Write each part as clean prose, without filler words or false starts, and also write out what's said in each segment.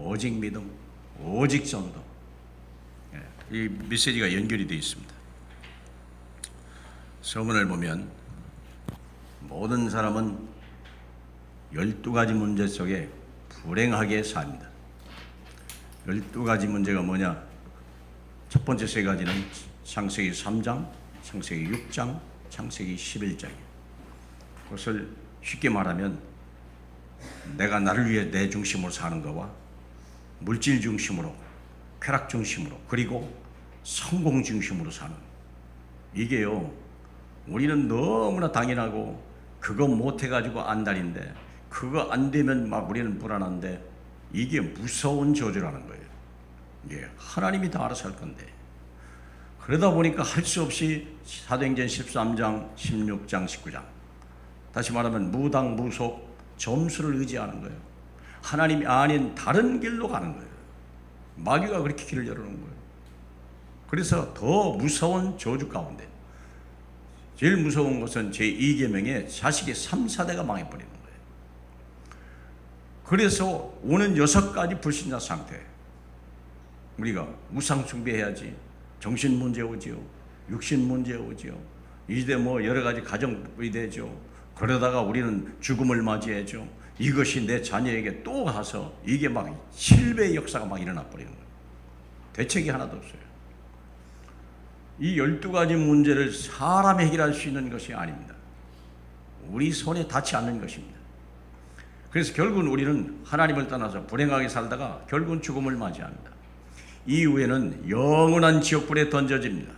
오직 믿음, 오직 전도. 이 메시지가 연결이 되어 있습니다. 서문을 보면 모든 사람은 12가지 문제 속에 불행하게 삽니다. 12가지 문제가 뭐냐? 첫 번째 세 가지는 창세기 3장, 창세기 6장, 창세기 11장이에요. 그것을 쉽게 말하면 내가 나를 위해 내 중심으로 사는 것과 물질 중심으로, 쾌락 중심으로, 그리고 성공 중심으로 사는, 이게요, 우리는 너무나 당연하고 그거 못해가지고 안달인데, 그거 안 되면 막 우리는 불안한데, 이게 무서운 저주라는 거예요. 이게 하나님이 다 알아서 할 건데, 그러다 보니까 할 수 없이 사도행전 13장, 16장, 19장, 다시 말하면 무당무속 점수를 의지하는 거예요. 하나님이 아닌 다른 길로 가는 거예요. 마귀가 그렇게 길을 열어놓은 거예요. 그래서 더 무서운 저주 가운데, 제일 무서운 것은 제2계명에 자식의 3, 4대가 망해버리는 거예요. 그래서 오는 6가지 불신자 상태, 우리가 우상 숭배해야지, 정신 문제 오지요, 육신 문제 오지요, 이제 뭐 여러 가지 가정이 되죠. 그러다가 우리는 죽음을 맞이해죠. 이것이 내 자녀에게 또 가서 이게 막 7배의 역사가 막 일어나 버리는 거예요. 대책이 하나도 없어요. 이 12가지 문제를 사람이 해결할 수 있는 것이 아닙니다. 우리 손에 닿지 않는 것입니다. 그래서 결국은 우리는 하나님을 떠나서 불행하게 살다가 결국은 죽음을 맞이합니다. 이후에는 영원한 지옥불에 던져집니다.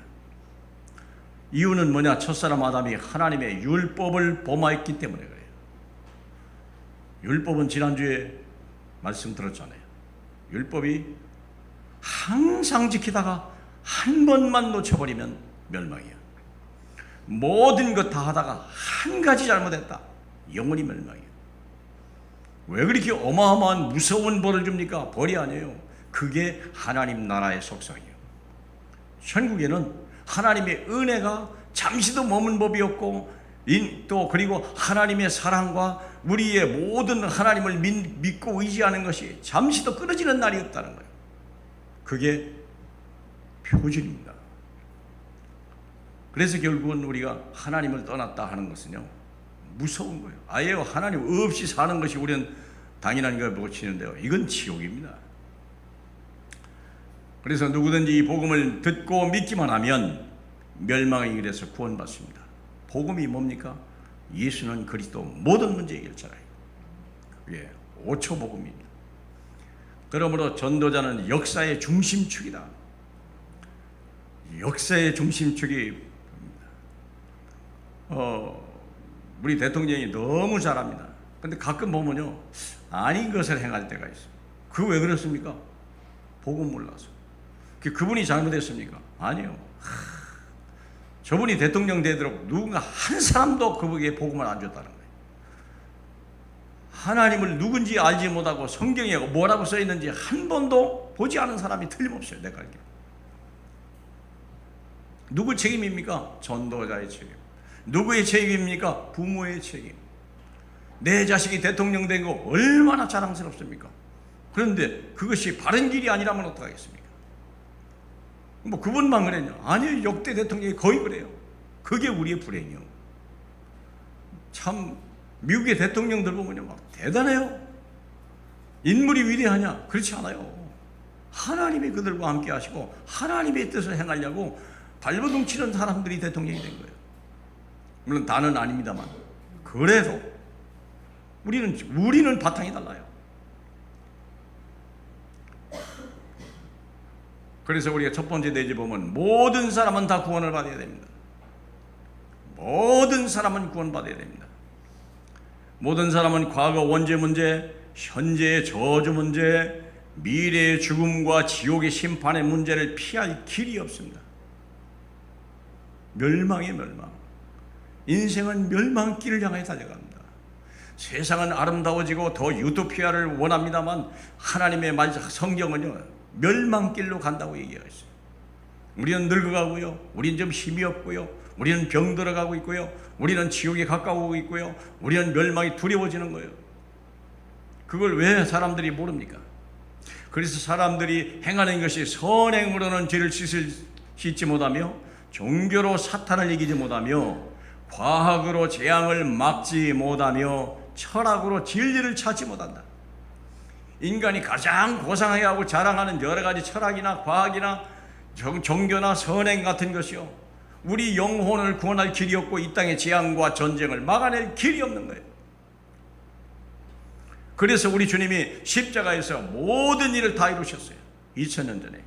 이유는 뭐냐? 첫사람 아담이 하나님의 율법을 범하였기 때문에 그래요. 율법은 지난주에 말씀 들었잖아요. 율법이 항상 지키다가 한 번만 놓쳐버리면 멸망이야. 모든 것 다 하다가 한 가지 잘못했다, 영원히 멸망이야. 왜 그렇게 어마어마한 무서운 벌을 줍니까? 벌이 아니에요. 그게 하나님 나라의 속성이에요. 천국에는 하나님의 은혜가 잠시도 머문 법이 없고, 또 그리고 하나님의 사랑과 우리의 모든 하나님을 믿고 의지하는 것이 잠시도 끊어지는 날이 없다는 거예요. 그게 표준입니다. 그래서 결국은 우리가 하나님을 떠났다 하는 것은요, 무서운 거예요. 아예 하나님 없이 사는 것이 우리는 당연한 걸 보치는데요, 이건 지옥입니다. 그래서 누구든지 이 복음을 듣고 믿기만 하면 멸망의 길에서 구원받습니다. 복음이 뭡니까? 예수는 그리스도, 모든 문제 해결자라요. 그게 5초 복음입니다. 그러므로 전도자는 역사의 중심축이다. 역사의 중심축이 우리 대통령이 너무 잘합니다. 근데 가끔 보면요, 아닌 것을 행할 때가 있어요. 그거 왜 그렇습니까? 복음 몰라서. 그분이 잘못했습니까? 아니요. 저분이 대통령 되도록 누군가 한 사람도 그분에게 복음을 안 줬다는 거예요. 하나님을 누군지 알지 못하고 성경에 뭐라고 써 있는지 한 번도 보지 않은 사람이 틀림없어요. 내가 알기로. 누구 책임입니까? 전도자의 책임. 누구의 책임입니까? 부모의 책임. 내 자식이 대통령 된 거 얼마나 자랑스럽습니까? 그런데 그것이 바른 길이 아니라면 어떡하겠습니까? 뭐 그분만 그랬냐? 아니요, 역대 대통령이 거의 그래요. 그게 우리의 불행이요. 참 미국의 대통령들 보면요, 막 대단해요. 인물이 위대하냐? 그렇지 않아요. 하나님이 그들과 함께 하시고 하나님의 뜻을 행하려고 발버둥 치는 사람들이 대통령이 된 거예요. 물론 다는 아닙니다만, 그래도 우리는 바탕이 달라요. 그래서 우리가 첫 번째 내지 보면 모든 사람은 다 구원을 받아야 됩니다. 모든 사람은 구원받아야 됩니다. 모든 사람은 과거 원죄 문제, 현재의 저주 문제, 미래의 죽음과 지옥의 심판의 문제를 피할 길이 없습니다. 멸망의 멸망. 인생은 멸망길을 향해 달려갑니다. 세상은 아름다워지고 더 유토피아를 원합니다만 하나님의 말 성경은요, 멸망길로 간다고 얘기하고 있어요. 우리는 늙어가고요, 우리는 좀 힘이 없고요, 우리는 병들어가고 있고요, 우리는 지옥에 가까우고 있고요, 우리는 멸망이 두려워지는 거예요. 그걸 왜 사람들이 모릅니까? 그래서 사람들이 행하는 것이 선행으로는 죄를 씻지 못하며, 종교로 사탄을 이기지 못하며, 과학으로 재앙을 막지 못하며, 철학으로 진리를 찾지 못한다. 인간이 가장 고상하게 하고 자랑하는 여러 가지 철학이나 과학이나 종교나 선행 같은 것이요, 우리 영혼을 구원할 길이 없고 이 땅의 재앙과 전쟁을 막아낼 길이 없는 거예요. 그래서 우리 주님이 십자가에서 모든 일을 다 이루셨어요. 2000년 전에.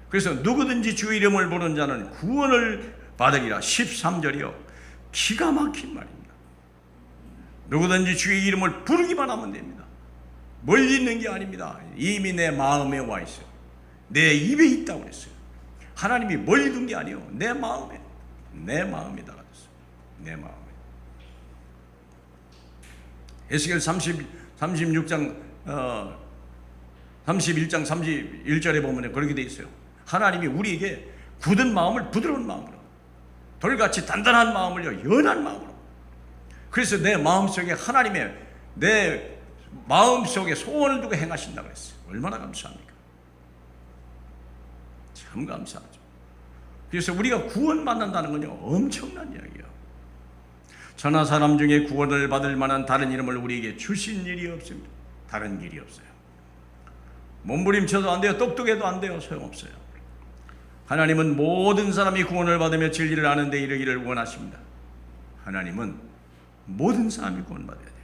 그래서 누구든지 주 이름을 부르는 자는 구원을 받으리라. 13절이요. 기가 막힌 말입니다. 누구든지 주의 이름을 부르기만 하면 됩니다. 멀리 있는 게 아닙니다. 이미 내 마음에 와 있어요. 내 입에 있다고 그랬어요. 하나님이 멀리 둔 게 아니에요. 내 마음에 달아졌어요. 내 마음에. 에스겔 31장 31절에 보면 그렇게 돼 있어요. 하나님이 우리에게 굳은 마음을 부드러운 마음으로, 돌같이 단단한 마음을요 연한 마음으로. 그래서 내 마음속에 하나님의 내 마음속에 소원을 두고 행하신다고 그랬어요. 얼마나 감사합니까? 참 감사하죠. 그래서 우리가 구원받는다는 건요 엄청난 이야기예요. 천하 사람 중에 구원을 받을 만한 다른 이름을 우리에게 주신 일이 없습니다. 다른 길이 없어요. 몸부림쳐도 안 돼요. 똑똑해도 안 돼요. 소용없어요. 하나님은 모든 사람이 구원을 받으며 진리를 아는 데 이르기를 원하십니다. 하나님은 모든 사람이 구원받아야 돼요.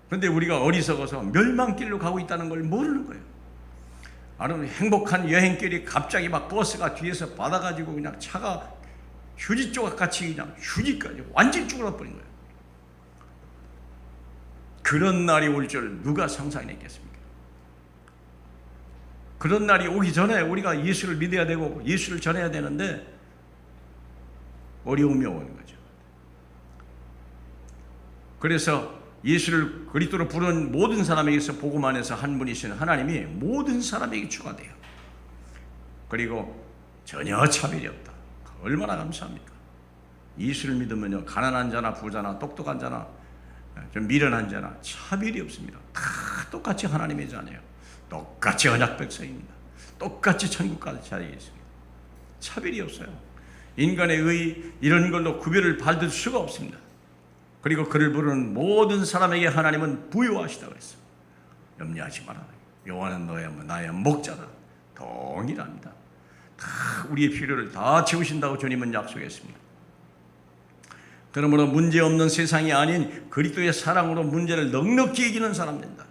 그런데 우리가 어리석어서 멸망길로 가고 있다는 걸 모르는 거예요. 아주 행복한 여행길이 갑자기 막 버스가 뒤에서 받아가지고 그냥 차가 휴지 조각같이 그냥 휴지까지 완전히 쭈그러버린 거예요. 그런 날이 올 줄 누가 상상했겠습니까? 그런 날이 오기 전에 우리가 예수를 믿어야 되고 예수를 전해야 되는데 어려움이 오는 거죠. 그래서 예수를 그리스도로 부른 모든 사람에게서 복음 안에서 한 분이신 하나님이 모든 사람에게 추가돼요. 그리고 전혀 차별이 없다. 얼마나 감사합니까? 예수를 믿으면요 가난한 자나 부자나 똑똑한 자나 좀 미련한 자나 차별이 없습니다. 다 똑같이 하나님의 자녀예요. 똑같이 언약 백성입니다. 똑같이 천국 갈 자리에 있습니다. 차별이 없어요. 인간의 의 이런 걸로 구별을 받을 수가 없습니다. 그리고 그를 부르는 모든 사람에게 하나님은 부요하시다고 그랬어요. 염려하지 마라. 여호와는 나의 목자다. 동일합니다. 다 우리의 필요를 다 채우신다고 주님은 약속했습니다. 그러므로 문제없는 세상이 아닌 그리스도의 사랑으로 문제를 넉넉히 이기는 사람 된다.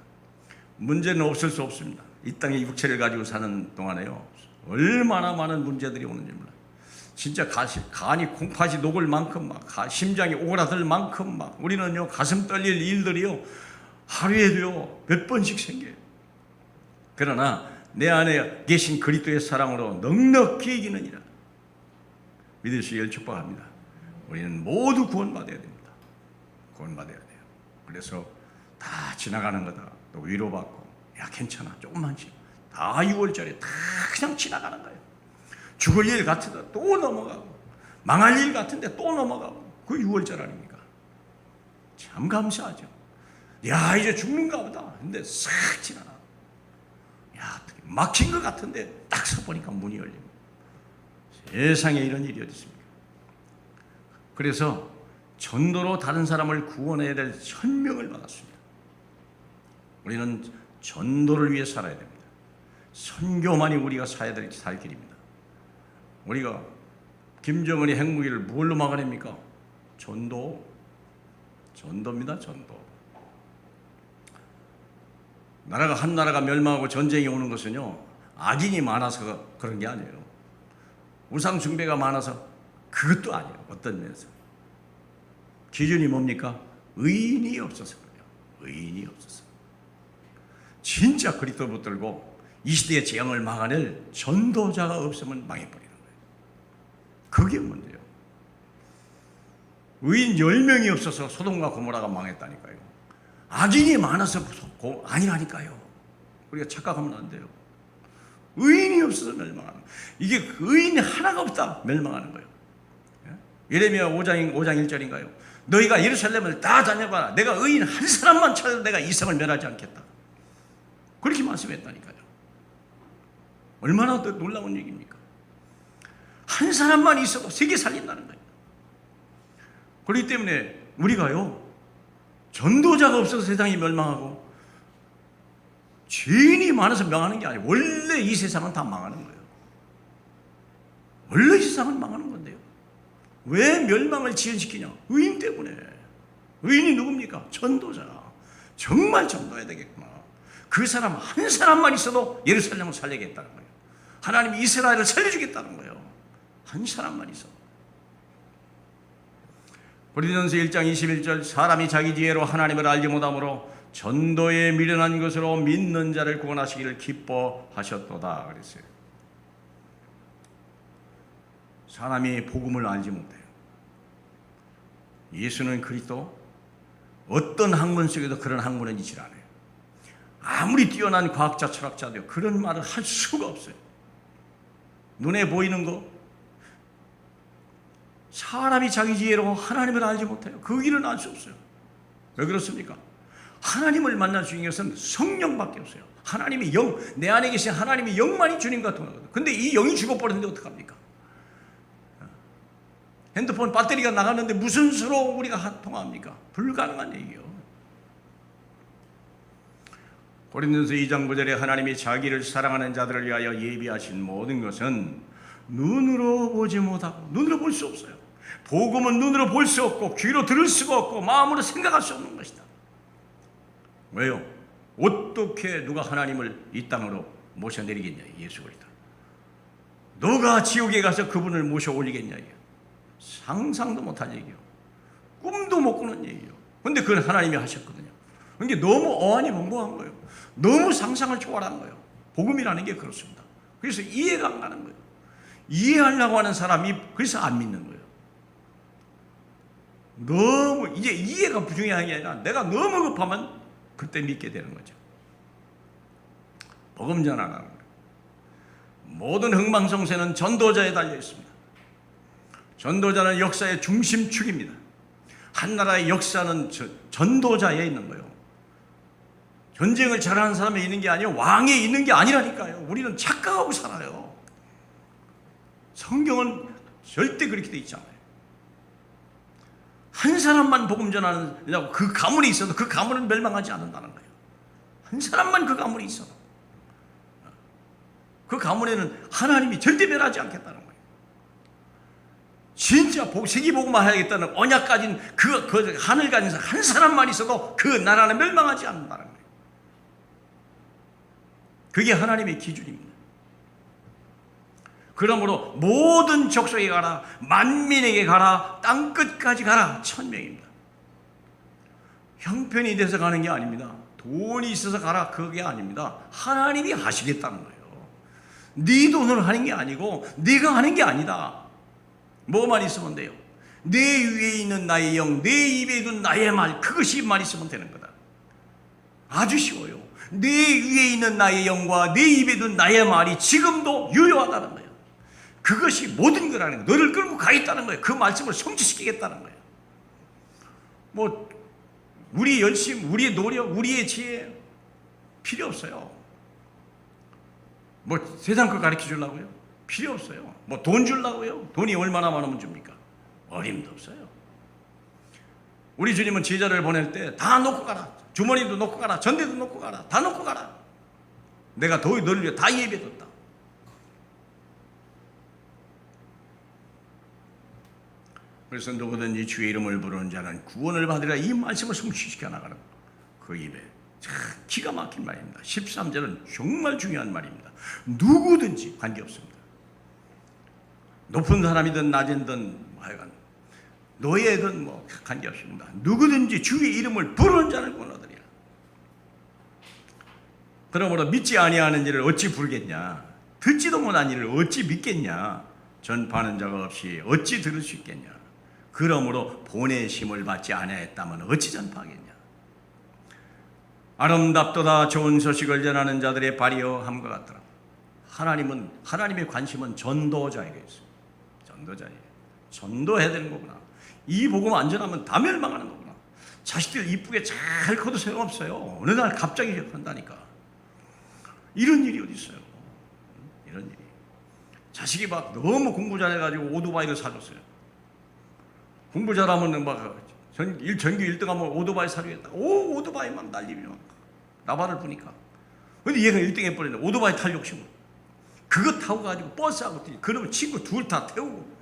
문제는 없을 수 없습니다. 이 땅에 육체를 가지고 사는 동안에요 얼마나 많은 문제들이 오는지 몰라요. 진짜 간이 콩팥이 녹을 만큼 막 심장이 오그라들 만큼 막 우리는요 가슴 떨릴 일들이요 하루에도요 몇 번씩 생겨요. 그러나 내 안에 계신 그리스도의 사랑으로 넉넉히 이기느니라. 믿을 수 있기를 축복합니다. 우리는 모두 구원받아야 됩니다. 구원받아야 돼요. 그래서 다 지나가는 거다. 또 위로받고 야 괜찮아 조금만씩 다 6월절에 다 그냥 지나가는 거예요. 죽을 일 같은데 또 넘어가고 망할 일 같은데 또 넘어가고 그 6월절 아닙니까? 참 감사하죠. 야 이제 죽는가 보다. 근데 싹 지나가. 야 막힌 것 같은데 딱 서보니까 문이 열립니다. 세상에 이런 일이 어디 있습니까? 그래서 전도로 다른 사람을 구원해야 될 천명을 받았습니다. 우리는 전도를 위해 살아야 됩니다. 선교만이 우리가 살 길입니다. 우리가 김정은이 핵무기를 뭘로 막아냅니까? 전도입니다. 전도. 한 나라가 멸망하고 전쟁이 오는 것은요 악인이 많아서 그런 게 아니에요. 우상 숭배가 많아서 그것도 아니에요. 어떤 면에서 기준이 뭡니까? 의인이 없어서 그래요. 의인이 없어서. 진짜 그리스도 붙들고 이 시대의 재앙을 막아낼 전도자가 없으면 망해버리는 거예요. 그게 문제예요. 의인 10명이 없어서 소돔과 고모라가 망했다니까요. 악인이 많아서 아니라니까요. 우리가 착각하면 안 돼요. 의인이 없어서 멸망하는 거예요. 이게 의인이 하나가 없다 멸망하는 거예요. 예레미야 5장 1절인가요? 너희가 예루살렘을 다 다녀봐라. 내가 의인 한 사람만 찾아도 내가 이성을 멸하지 않겠다. 그렇게 말씀했다니까요. 얼마나 더 놀라운 얘기입니까? 한 사람만 있어도 세계 살린다는 거예요. 그렇기 때문에 우리가요, 전도자가 없어서 세상이 멸망하고 죄인이 많아서 명하는 게 아니에요. 원래 이 세상은 다 망하는 거예요. 원래 이 세상은 망하는 건데요. 왜 멸망을 지연시키냐? 의인 때문에. 의인이 누굽니까? 전도자. 정말 전도해야 되겠구나. 그 사람 한 사람만 있어도 예루살렘을 살리겠다는 거예요. 하나님이 이스라엘을 살려주겠다는 거예요. 한 사람만 있어도. 고린도전서 1장 21절, 사람이 자기 지혜로 하나님을 알지 못하므로 전도에 미련한 것으로 믿는 자를 구원하시기를 기뻐하셨도다 그랬어요. 사람이 복음을 알지 못해요. 예수는 그리스도, 어떤 학문 속에도 그런 학문은 있지 않아요. 아무리 뛰어난 과학자, 철학자도 그런 말을 할 수가 없어요. 눈에 보이는 거, 사람이 자기 지혜로 하나님을 알지 못해요. 그 길은 알 수 없어요. 왜 그렇습니까? 하나님을 만날 수 있는 것은 성령밖에 없어요. 하나님의 영, 내 안에 계신 하나님의 영만이 주님과 통하거든요. 근데 이 영이 죽어버렸는데 어떡합니까? 핸드폰 배터리가 나갔는데 무슨 수로 우리가 통합니까? 불가능한 얘기예요. 고린도전서 2장 9절에 하나님이 자기를 사랑하는 자들을 위하여 예비하신 모든 것은 눈으로 보지 못하고, 눈으로 볼 수 없어요. 복음은 눈으로 볼 수 없고 귀로 들을 수가 없고 마음으로 생각할 수 없는 것이다. 왜요? 어떻게 누가 하나님을 이 땅으로 모셔내리겠냐? 예수 그리스도. 누가 지옥에 가서 그분을 모셔 올리겠냐? 상상도 못한 얘기요. 꿈도 못 꾸는 얘기요. 근데 그건 하나님이 하셨거든요. 그게 너무 어안이벙벙한 거예요. 너무 상상을 초월한 거예요. 복음이라는 게 그렇습니다. 그래서 이해가 안 가는 거예요. 이해하려고 하는 사람이 그래서 안 믿는 거예요. 너무 이제 이해가 중요한 게 아니라 내가 너무 급하면 그때 믿게 되는 거죠. 복음 전하라는 거예요. 모든 흥망성쇠는 전도자에 달려 있습니다. 전도자는 역사의 중심축입니다. 한 나라의 역사는 전도자에 있는 거예요. 전쟁을 잘하는 사람에 있는 게 아니에요. 왕에 있는 게 아니라니까요. 우리는 착각하고 살아요. 성경은 절대 그렇게 돼 있지 않아요. 한 사람만 복음 전하는 그 가문이 있어도 그 가문은 멸망하지 않는다는 거예요. 한 사람만 그 가문이 있어도 그 가문에는 하나님이 절대 멸하지 않겠다는 거예요. 진짜 세계복음만 하겠다는 언약 가진 그 하늘 가진 한 사람만 있어도 그 나라는 멸망하지 않는다는 거예요. 그게 하나님의 기준입니다. 그러므로 모든 족속에 가라, 만민에게 가라, 땅끝까지 가라, 천명입니다. 형편이 돼서 가는 게 아닙니다. 돈이 있어서 가라, 그게 아닙니다. 하나님이 하시겠다는 거예요. 네 돈으로 하는 게 아니고 네가 하는 게 아니다. 뭐만 있으면 돼요? 내 위에 있는 나의 영, 내 입에 있는 나의 말, 그것이만 있으면 되는 거다. 아주 쉬워요. 내 위에 있는 나의 영과 내 입에 있는 나의 말이 지금도 유효하다는 거예요. 그것이 모든 거라는 거예요. 너를 끌고 가겠다는 거예요. 그 말씀을 성취시키겠다는 거예요. 뭐 우리의 열심, 우리의 노력, 우리의 지혜 필요 없어요. 뭐 세상 거 가르쳐 주려고요? 필요 없어요. 뭐 돈 주려고요? 돈이 얼마나 많으면 줍니까? 어림도 없어요. 우리 주님은 제자를 보낼 때 다 놓고 가라. 주머니도 놓고 가라. 전대도 놓고 가라. 다 놓고 가라. 내가 너를 위해 다 예배했다. 그래서 누구든지 주의 이름을 부르는 자는 구원을 받으리라, 이 말씀을 성취시켜 나가는 그 입에 참 기가 막힌 말입니다. 13절은 정말 중요한 말입니다. 누구든지 관계없습니다. 높은 사람이든 낮은든 하여간 노예든 뭐 관계없습니다. 누구든지 주의 이름을 부르는 자를 구원 얻으리라. 그러므로 믿지 아니하는 이를 어찌 부르겠냐? 듣지도 못한 이를 어찌 믿겠냐? 전파하는 자가 없이 어찌 들을 수 있겠냐? 그러므로 보내심을 받지 아니하였다면 어찌 전파하겠냐? 아름답도다 좋은 소식을 전하는 자들의 발이여 함과 같더라. 하나님의 관심은 전도자에게 있어요. 전도자예요. 전도해야 되는 거구나. 이 복음 안 전하면 다 멸망하는 거구나. 자식들 이쁘게 잘 커도 소용없어요. 어느 날 갑자기 한다니까. 이런 일이 어디 있어요? 이런 일이. 자식이 막 너무 공부 잘해가지고 오토바이를 사줬어요. 공부 잘하면 막 전교 1등하면 오토바이 사주겠다. 오토바이 막 날리며 나발을 부니까. 근데 얘가 1등 해버렸네. 오토바이 탈 욕심으로. 그거 타고 가지고 버스하고 그러면 친구 둘 다 태우고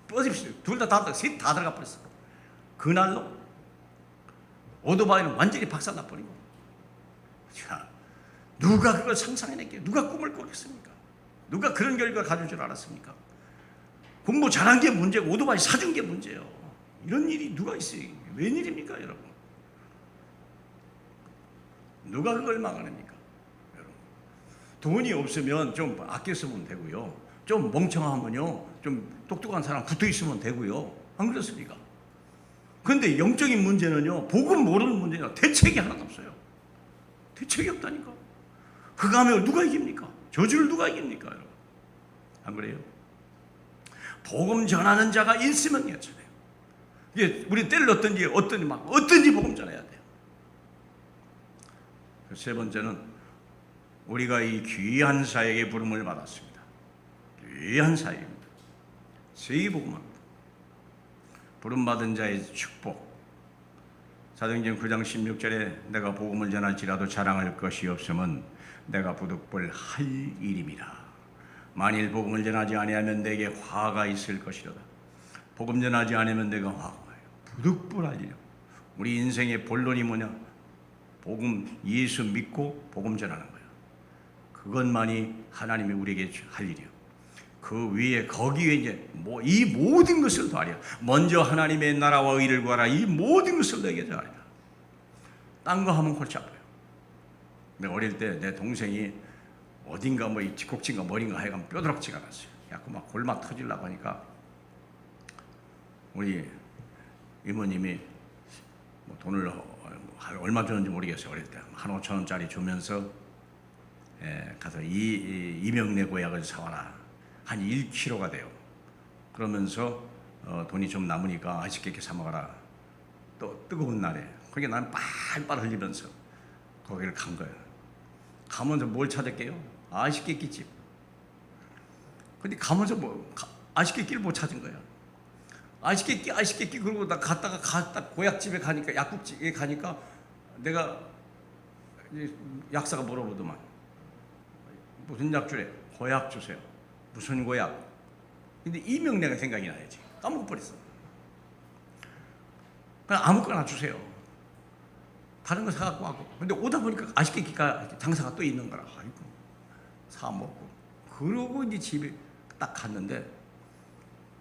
버스 둘 다 셋 다 들어가 버렸어. 그날로 오토바이는 완전히 박살나버리고. 자, 누가 그걸 상상해냈겠어요? 누가 꿈을 꿨겠습니까? 누가 그런 결과를 가질 줄 알았습니까? 공부 잘한 게 문제고 오토바이 사준 게 문제예요. 이런 일이 누가 있어요? 웬일입니까, 여러분? 누가 그걸 막아냅니까? 여러분, 돈이 없으면 좀 아껴 쓰면 되고요. 좀 멍청하면요, 좀 똑똑한 사람 붙어 있으면 되고요. 안 그렇습니까? 그런데 영적인 문제는요, 복음 모르는 문제는 대책이 하나도 없어요. 대책이 없다니까. 흑암을 누가 이깁니까? 저주를 누가 이깁니까, 여러분? 안 그래요? 복음 전하는 자가 있으면 괜찮아요. 이게 우리 때를 어떤지 복음 전해야 돼요. 세 번째는 우리가 이 귀한 사역의 부름을 받았습니다. 귀한 사역입니다. 세계복음합니다. 부름받은 자의 축복. 사도행전 9장 16절에 내가 복음을 전할지라도 자랑할 것이 없으면 내가 부득불 할 일임이라. 만일 복음을 전하지 아니하면 내게 화가 있을 것이로다. 복음 전하지 않으면 내가 화가 와요. 부득불할 일. 우리 인생의 본론이 뭐냐? 복음, 예수 믿고 복음 전하는 거예요. 그것만이 하나님이 우리에게 할 일이에요. 그 위에 거기에 이제 이 모든 것을 더하리라. 먼저 하나님의 나라와 의를 구하라. 이 모든 것을 내게 더하리라. 딴 거 하면 골치 아파요. 내가 어릴 때 내 동생이 어딘가 이 뒷곡진가 머리인가 하여간 뼈드락지가 났어요. 야그 막 골마 터지려고 하니까 우리 이모님이 돈을 얼마 줬는지 모르겠어요. 어릴 때 한 5,000원짜리 주면서 가서 이명래 고약을 사와라. 한 1kg가 돼요. 그러면서 돈이 좀 남으니까 아쉽게 사 먹어라. 또 뜨거운 날에. 그러니까 나는 빨빨 흘리면서 거기를 간 거예요. 가면서 뭘 찾을게요? 아쉽게끼집. 근데 가면서 아쉽게끼를 못 찾은 거예요. 아쉽게끼 그러고 나 갔다 고약집에 가니까 약국집에 가니까 내가 약사가 물어보더만 무슨 약 주래? 고약 주세요. 무슨 고약? 근데 이명래가 생각이 나야지. 까먹어버렸어. 그냥 아무거나 주세요. 다른 거 사갖고 하고. 근데 오다 보니까 아쉽게끼가 장사가 또 있는 거라. 아이고, 사먹고. 그러고 이제 집에 딱 갔는데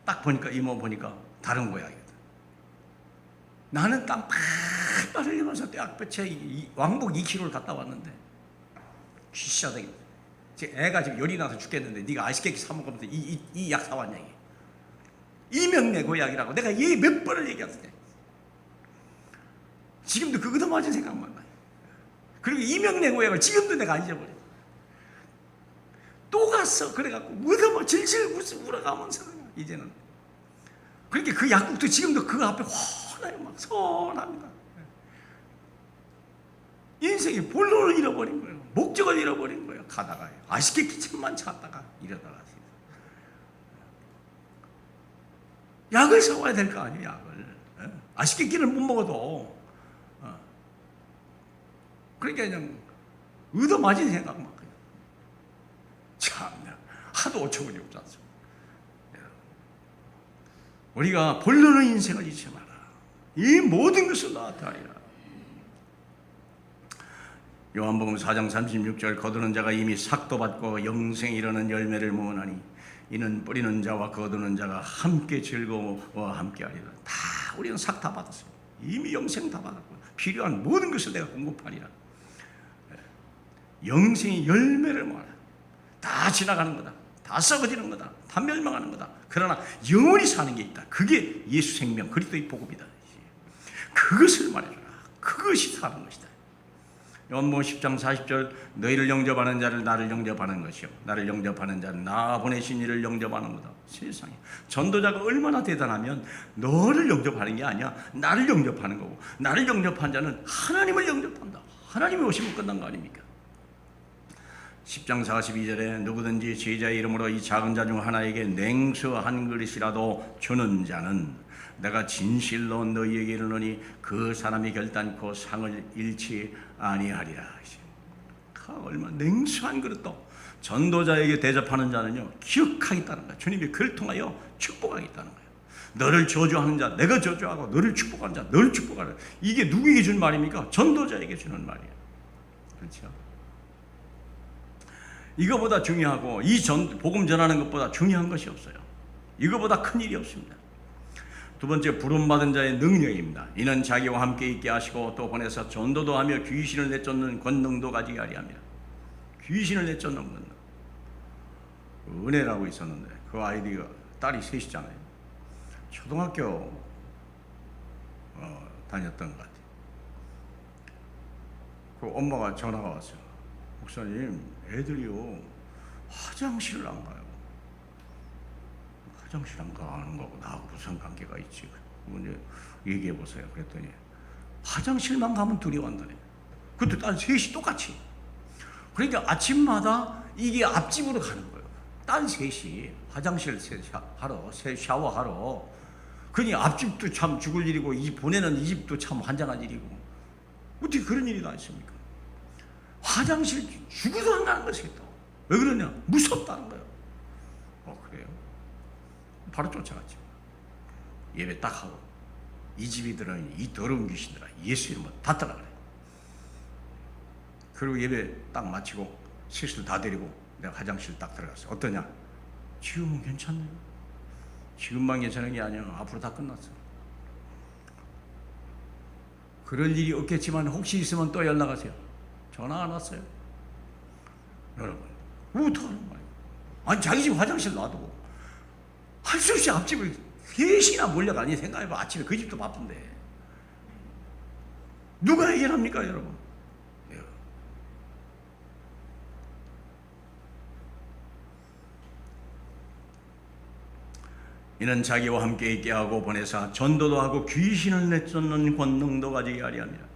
딱 보니까 이모 보니까 다른 고약이거든. 나는 땀 팍팍 흘리면서 떼약볕에 왕복 2kg를 갔다 왔는데 귀시하다. 애가 지금 열이 나서 죽겠는데 네가 아쉽게 사 먹으면서 이 약 사왔냐 이게. 이명래 고약이라고 내가 얘 몇 번을 얘기했는데 지금도 그거도 맞은 생각만 나요. 그리고 이명래 고약을 지금도 내가 안 잊어버려. 또 갔어. 그래갖고 뭐다 질질 울어가면서 이제는. 그러니까 그 약국도 지금도 그 앞에 훤하요. 막 선합니다. 인생의 본론을 잃어버린 거예요. 목적을 잃어버린 거예요. 가다가 아쉽게 기침만 찾다가 이러다가 약을 사와야 될 거 아니에요. 약을. 아쉽게 끼를 못 먹어도 그러니까 그냥 얻어맞은 생각만 그냥. 참나 하도 어처구니 없지 않습니까? 우리가 본론의 인생을 잊지 마라. 이 모든 것을 너한테 하리라. 요한복음 4장 36절 거두는 자가 이미 삭도 받고 영생에 이르는 열매를 모으나니 이는 뿌리는 자와 거두는 자가 함께 즐거워와 함께 하리라. 다 우리는 삭 다 받았습니다. 이미 영생 다 받았고 필요한 모든 것을 내가 공급하리라. 영생의 열매를 모아라. 다 지나가는 거다. 다 썩어지는 거다. 다 멸망하는 거다. 그러나 영원히 사는 게 있다. 그게 예수 생명 그리스도의 복음이다. 그것을 말해줘라. 그것이 사는 것이다. 요한복음 10장 40절 너희를 영접하는 자를 나를 영접하는 것이요 나를 영접하는 자는 나 보내신 이를 영접하는 거다. 세상에 전도자가 얼마나 대단하면 너를 영접하는 게 아니야. 나를 영접하는 거고 나를 영접한 자는 하나님을 영접한다. 하나님이 오시면 끝난 거 아닙니까? 10장 42절에 누구든지 제자의 이름으로 이 작은 자 중 하나에게 냉수 한 그릇이라도 주는 자는 내가 진실로 너희에게 이르노니 그 사람이 결단코 상을 잃지 아니하리라. 얼마 냉수 한 그릇도 전도자에게 대접하는 자는요 기억하겠다는 거야. 주님이 그를 통하여 축복하겠다는 거예요. 너를 저주하는 자 내가 저주하고 너를 축복하는 자 너를 축복하라. 이게 누구에게 주는 말입니까? 전도자에게 주는 말이에요. 그렇죠? 이거보다 중요하고 이 복음 전하는 것보다 중요한 것이 없어요. 이거보다 큰 일이 없습니다. 두 번째, 부름받은 자의 능력입니다. 이는 자기와 함께 있게 하시고 또 보내서 전도도 하며 귀신을 내쫓는 권능도 가지게 하리 합니다. 귀신을 내쫓는 권능. 은혜라고 있었는데 그 아이디가 딸이 셋이잖아요. 초등학교 다녔던 것 같아요. 그 엄마가 전화가 왔어요. 목사님, 애들이요 화장실을 안 가요. 화장실 안 가는 거고 나하고 무슨 관계가 있지? 이제 얘기해 보세요. 그랬더니 화장실만 가면 둘이 왔다네. 그것도 딴 셋이 똑같이. 그러니까 아침마다 이게 앞집으로 가는 거예요. 딴 셋이 화장실 하러 샤워하러. 그니 앞집도 참 죽을 일이고 이 보내는 이 집도 참 환장한 일이고 어떻게 그런 일이 다 있습니까? 화장실 죽어도 안 가는 것이 또. 왜 그러냐? 무섭다는 거예요. 그래요? 바로 쫓아갔죠. 예배 딱 하고 이 집이들은 이 더러운 귀신들아 예수 이름으로 다 떠나가래. 그리고 예배 딱 마치고 셋을 다 데리고 내가 화장실 딱 들어갔어. 어떠냐? 지금은 괜찮네요. 지금만 괜찮은 게 아니야. 앞으로 다 끝났어. 그럴 일이 없겠지만 혹시 있으면 또 연락하세요. 전화 안 왔어요. 여러분 어떡하는 거예요? 아니 자기 집 화장실 놔두고 할 수 없이 앞집을 셋이나 몰려가니 생각해봐. 아침에 그 집도 바쁜데 누가 해결합니까 여러분? 이는 자기와 함께 있게 하고 보내사 전도도 하고 귀신을 내쫓는 권능도 가지게 하리 합니다.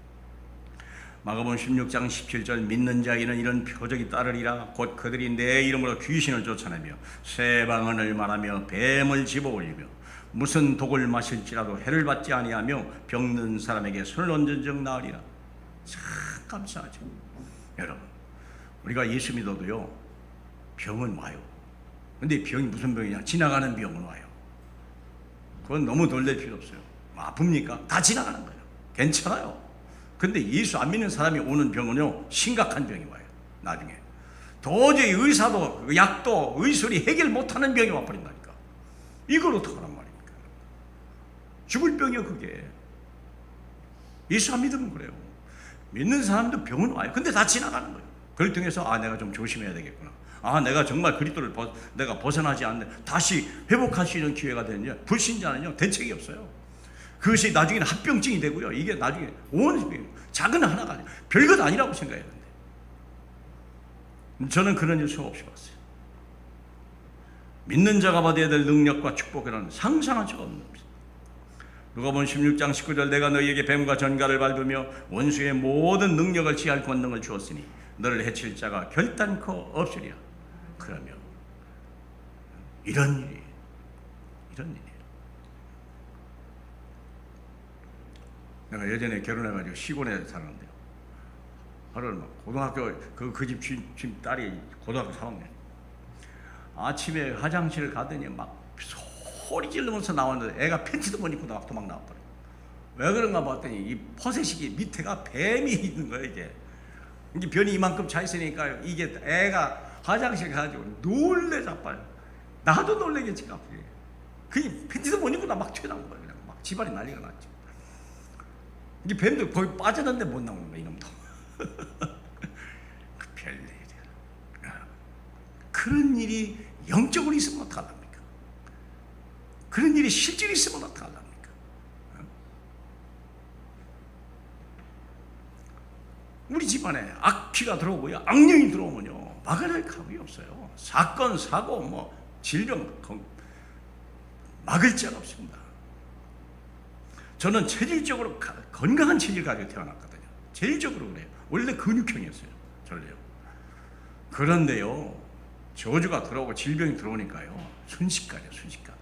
마가복음 16장 17절 믿는 자에게는 이런 표적이 따르리라. 곧 그들이 내 이름으로 귀신을 쫓아내며 새 방언을 말하며 뱀을 집어올리며 무슨 독을 마실지라도 해를 받지 아니하며 병든 사람에게 손을 얹은 적 나으리라. 참 감사하죠. 여러분 우리가 예수 믿어도요 병은 와요. 근데 병이 무슨 병이냐? 지나가는 병은 와요. 그건 너무 놀랄 필요 없어요. 아픕니까? 다 지나가는 거예요. 괜찮아요. 근데 예수 안 믿는 사람이 오는 병은요 심각한 병이 와요. 나중에 도저히 의사도 약도 의술이 해결 못하는 병이 와버린다니까. 이걸 어떡하란 말입니까? 죽을 병이요 그게. 예수 안 믿으면 그래요. 믿는 사람도 병은 와요. 근데 다 지나가는 거예요. 그걸 통해서 내가 좀 조심해야 되겠구나. 내가 정말 그리스도를 내가 벗어나지 않는 다시 회복할 수 있는 기회가 되느냐. 불신자는요 대책이 없어요. 그것이 나중에는 합병증이 되고요. 이게 나중에 온 작은 하나가 아니라 별것 아니라고 생각했는데 저는 그런 일 수없이 봤어요. 믿는 자가 받아야 될 능력과 축복이라는 상상할 수가 없는 겁니다. 누가복음 16장 19절 내가 너희에게 뱀과 전갈을 밟으며 원수의 모든 능력을 취할 권능을 주었으니 너를 해칠 자가 결단코 없으리라. 그러면 이런 일이 내가 예전에 결혼해가지고 시골에 살았는데요. 하루는 고등학교 그 집 딸이 고등학교 3학년. 아침에 화장실을 가더니 막 소리 지르면서 나왔는데 애가 팬티도 못 입고 도망 나왔더라고요. 왜 그런가 봤더니 이 포세식이 밑에가 뱀이 있는 거예요. 이게 변이 이만큼 차 있으니까 이게 애가 화장실 가가지고 놀래 자빠요. 나도 놀래겠지 갑자기. 그 팬티도 못 입고 나 막 튀어나온 거예요. 그냥 막 집안이 난리가 났죠. 이게 뱀도 거의 빠졌는데 못 나오는 거야 이놈도. 그 별일이야. 그런 일이 영적으로 있으면 어떡하랍니까? 그런 일이 실제로 있으면 어떡하랍니까? 우리 집안에 악귀가 들어오고요 악령이 들어오면요 막아낼 감이 없어요. 사건 사고 질병 막을 자가 없습니다. 저는 체질적으로 건강한 체질 가지고 태어났거든요. 체질적으로 그래요. 원래 근육형이었어요. 전래요. 그런데요, 저주가 들어오고 질병이 들어오니까요, 순식간이에요, 순식간.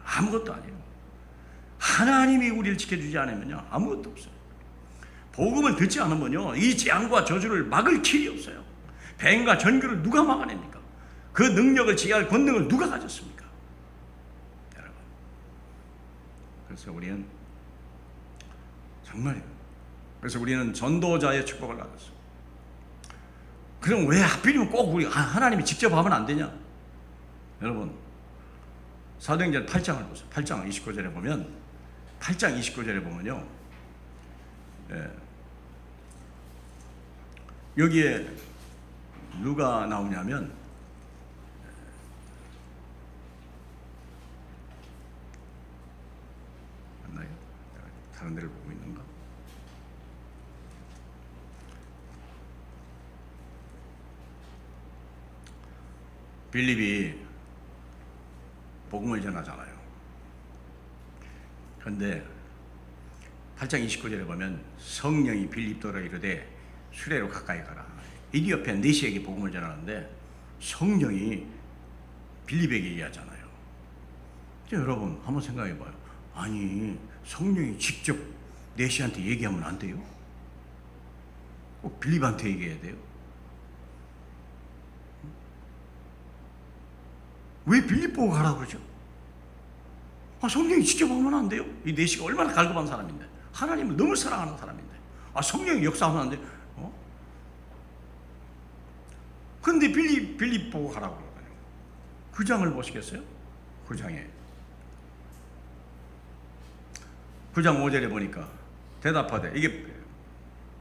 아무것도 아니에요. 하나님이 우리를 지켜주지 않으면요, 아무것도 없어요. 복음을 듣지 않으면요, 이 재앙과 저주를 막을 길이 없어요. 뱀과 전교를 누가 막아냅니까? 그 능력을 제어할 권능을 누가 가졌습니까? 여러분, 그래서 우리는 정말이에요. 그래서 우리는 전도자의 축복을 받았어요. 그럼 왜 하필이면 꼭 우리 하나님이 직접 하면 안 되냐? 여러분, 사도행전 8장을 보세요. 8장 29절에 보면, 8장 29절에 보면요, 여기에 누가 나오냐면, 맞나요? 다른 데를 보고 있는가? 빌립이 복음을 전하잖아요. 그런데 8장 29절에 보면 성령이 빌립더러 이르되 수레로 가까이 가라. 이디오피아 네시에게 복음을 전하는데 성령이 빌립에게 얘기하잖아요. 여러분 한번 생각해 봐요. 아니, 성령이 직접 네시한테 얘기하면 안 돼요? 꼭 빌립한테 얘기해야 돼요? 왜 빌립 보고 가라고 그러죠? 성령이 직접 하면 안 돼요? 이 네시가 얼마나 갈급한 사람인데, 하나님을 너무 사랑하는 사람인데, 성령이 역사하면 안 돼요? 근데 빌립 보고 가라고 그러거든요. 그 장을 보시겠어요? 그 장에 9장 5절에 보니까 대답하되, 이게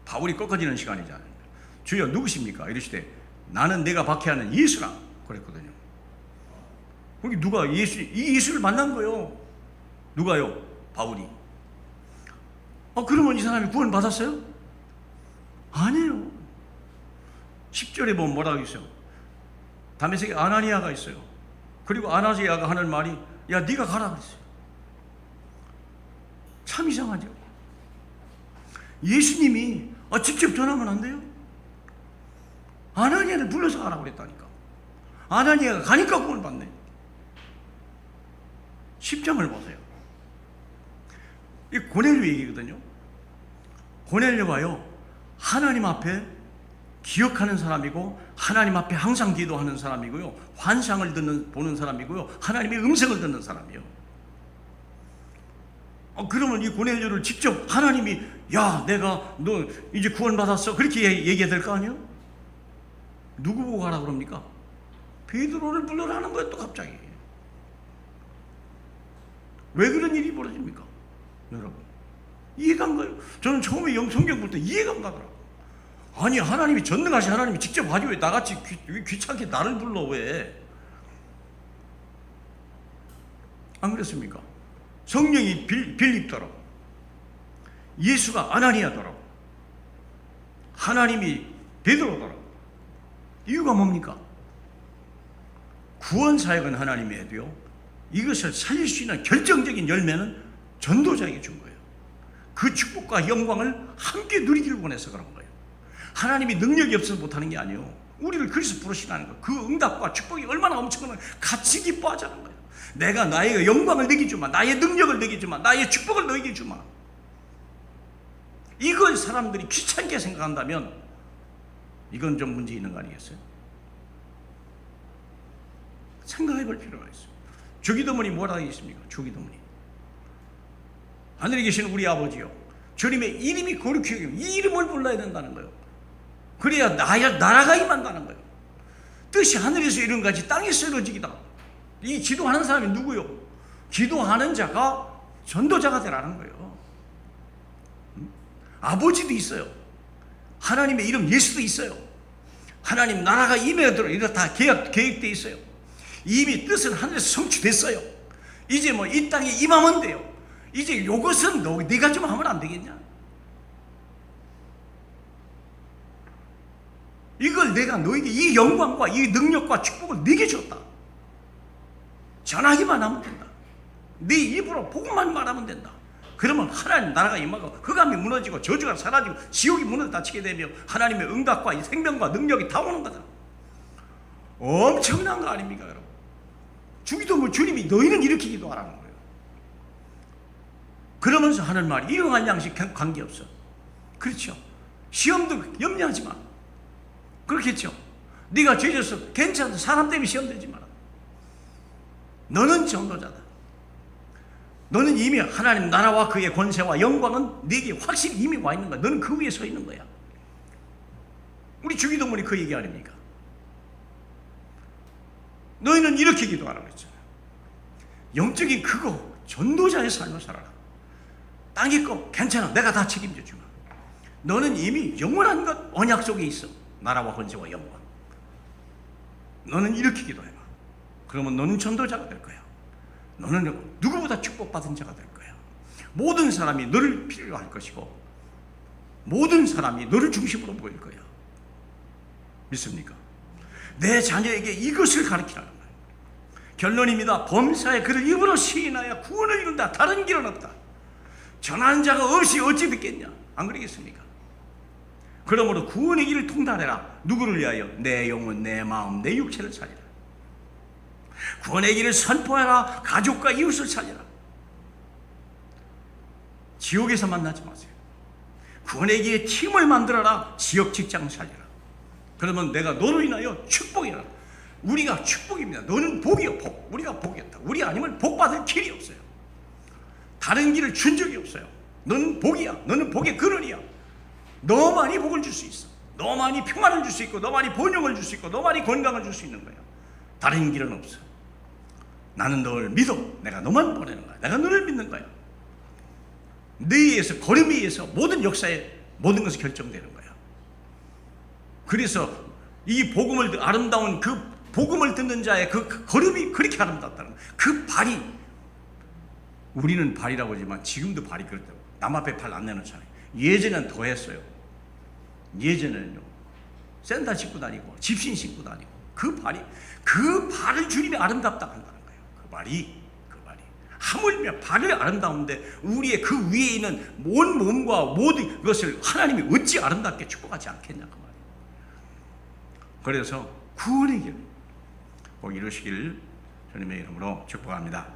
바울이 꺾어지는 시간이잖아요. 주여 누구십니까? 이러시되 나는 내가 박해하는 예수라 그랬거든요. 거기 누가 이 예수를 만난 거예요. 누가요? 바울이. 그러면 이 사람이 구원 받았어요? 아니에요. 10절에 보면 뭐라고 있어요? 다메섹에 아나니아가 있어요. 그리고 아나니아가 하는 말이, 야 네가 가라 그랬어요. 참 이상하죠. 예수님이 직접 전하면 안 돼요? 아나니아를 불러서 가라고 그랬다니까. 아나니아가 가니까 구원 받네. 10장을 보세요. 이 고넬료 얘기거든요. 고넬료가요, 하나님 앞에 기억하는 사람이고, 하나님 앞에 항상 기도하는 사람이고요, 환상을 보는 사람이고요, 하나님의 음성을 듣는 사람이에요. 그러면 이 고넬료를 직접 하나님이, 야 너 이제 구원 받았어, 그렇게 얘기해야 될 거 아니에요? 누구 보고 가라 그럽니까? 베드로를 불러라는 거예요. 또 갑자기 왜 그런 일이 벌어집니까? 여러분, 이해가 안 가요. 저는 처음에 성경 볼 때 이해가 안 가더라고요. 아니, 하나님이 전능하신 하나님이 직접 하지 왜 나같이 귀찮게 나를 불러 왜? 안 그랬습니까? 성령이 빌립더러, 예수가 아나니아더러, 하나님이 베드로더러. 이유가 뭡니까? 구원 사역은 하나님이 해도요, 이것을 살릴 수 있는 결정적인 열매는 전도자에게 준 거예요. 그 축복과 영광을 함께 누리기를 원해서 그런 거예요. 하나님이 능력이 없어서 못하는 게 아니에요. 우리를 그래서 부르시라는 거예요. 그 응답과 축복이 얼마나 엄청나면 같이 기뻐하자는 거예요. 내가 나의 영광을 너에게 주마, 나의 능력을 너에게 주마, 나의 축복을 너에게 주마. 이걸 사람들이 귀찮게 생각한다면 이건 좀 문제 있는 거 아니겠어요? 생각해 볼 필요가 있어요. 주기도문이 뭐라고 있습니까? 주기도문이, 하늘에 계신 우리 아버지요, 주님의 이름이 거룩히 여기고, 이 이름을 불러야 된다는 거예요. 그래야 나라가 임한다는 거예요. 뜻이 하늘에서 이룬 같이 땅에서 이루어지기다. 이 기도하는 사람이 누구요? 기도하는 자가 전도자가 되라는 거예요. 아버지도 있어요. 하나님의 이름 예수도 있어요. 하나님 나라가 임해들어, 이거 다 계획되어 있어요. 이미 뜻은 하늘에서 성취됐어요. 이제 뭐 이 땅에 임하면 돼요. 이제 이것은 네가 좀 하면 안 되겠냐? 이걸 내가 너에게 이 영광과 이 능력과 축복을 네게 줬다. 전하기만 하면 된다. 네 입으로 복음만 말하면 된다. 그러면 하나님 나라가 임하고 흑암이 무너지고 저주가 사라지고 지옥이 문을 닫히게 되며 하나님의 응답과 이 생명과 능력이 다 오는 거다. 엄청난 거 아닙니까 여러분? 주기도 뭐 주님이 너희는 이렇게 기도하라는 거예요. 그러면서 하는 말이 일용할 양식 관계없어. 그렇죠. 시험도 염려하지 마. 그렇겠죠. 네가 죄져서 괜찮아. 사람 때문에 시험 들지 마라. 너는 전도자다. 너는 이미 하나님 나라와 그의 권세와 영광은 네게 확실히 이미 와 있는 거야. 너는 그 위에 서 있는 거야. 우리 주기도문이 그 얘기 아닙니까? 너희는 이렇게 기도하라고 했잖아. 영적인 그거 전도자의 삶을 살아라. 땅의 거 괜찮아. 내가 다 책임져 주마. 너는 이미 영원한 것 언약 속에 있어. 나라와 권세와 영광. 너는 이렇게 기도해봐. 그러면 너는 전도자가 될 거야. 너는 누구보다 축복받은 자가 될 거야. 모든 사람이 너를 필요로 할 것이고 모든 사람이 너를 중심으로 보일 거야. 믿습니까? 내 자녀에게 이것을 가르치라는 거야. 결론입니다. 범사에 그를 입으로 시인하여 구원을 이룬다. 다른 길은 없다. 전하는 자가 없이 어찌 듣겠냐. 안 그러겠습니까? 그러므로 구원의 길을 통달해라. 누구를 위하여? 내 영혼, 내 마음, 내 육체를 살리라. 구원의 길을 선포해라. 가족과 이웃을 살리라. 지옥에서 만나지 마세요. 구원의 길에 팀을 만들어라. 지역 직장 살리라. 그러면 내가 너로 인하여 축복이라. 우리가 축복입니다. 너는 복이요, 복. 우리가 복이었다. 우리 아니면 복 받을 길이 없어요. 다른 길을 준 적이 없어요. 너는 복이야. 너는 복의 근원이야. 너만이 복을 줄 수 있어. 너만이 평안을 줄 수 있고, 너만이 번영을 줄 수 있고, 너만이 건강을 줄 수 있는 거야. 다른 길은 없어. 나는 너를 믿어. 내가 너만 보내는 거야. 내가 너를 믿는 거야. 너에 의해서, 걸음에 의해서 모든 역사의 모든 것이 결정되는 거야. 그래서 이 복음을, 아름다운 그 복음을 듣는 자의 그 걸음이 그렇게 아름답다는 거야. 그 발이, 우리는 발이라고 하지만 지금도 발이 그렇다고. 남 앞에 발 안 내놓잖아요. 예전엔 더 했어요. 예전에는요, 샌들 신고 다니고 집신 신고 다니고 그 발을 주님이 아름답다 한다는 거예요. 그 발이 하물며 발을 아름다운데 우리의 그 위에 있는 온 몸과 모든 것을 하나님이 어찌 아름답게 축복하지 않겠냐 그 말이에요. 그래서 구원의 길 꼭 이루시길 주님의 이름으로 축복합니다.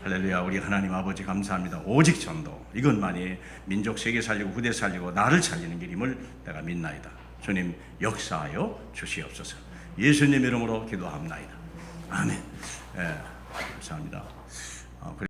할렐루야. 우리 하나님 아버지 감사합니다. 오직 전도, 이것만이 민족 세계 살리고 후대 살리고 나를 살리는 길임을 내가 믿나이다. 주님 역사하여 주시옵소서. 예수님 이름으로 기도합나이다. 아멘. 감사합니다.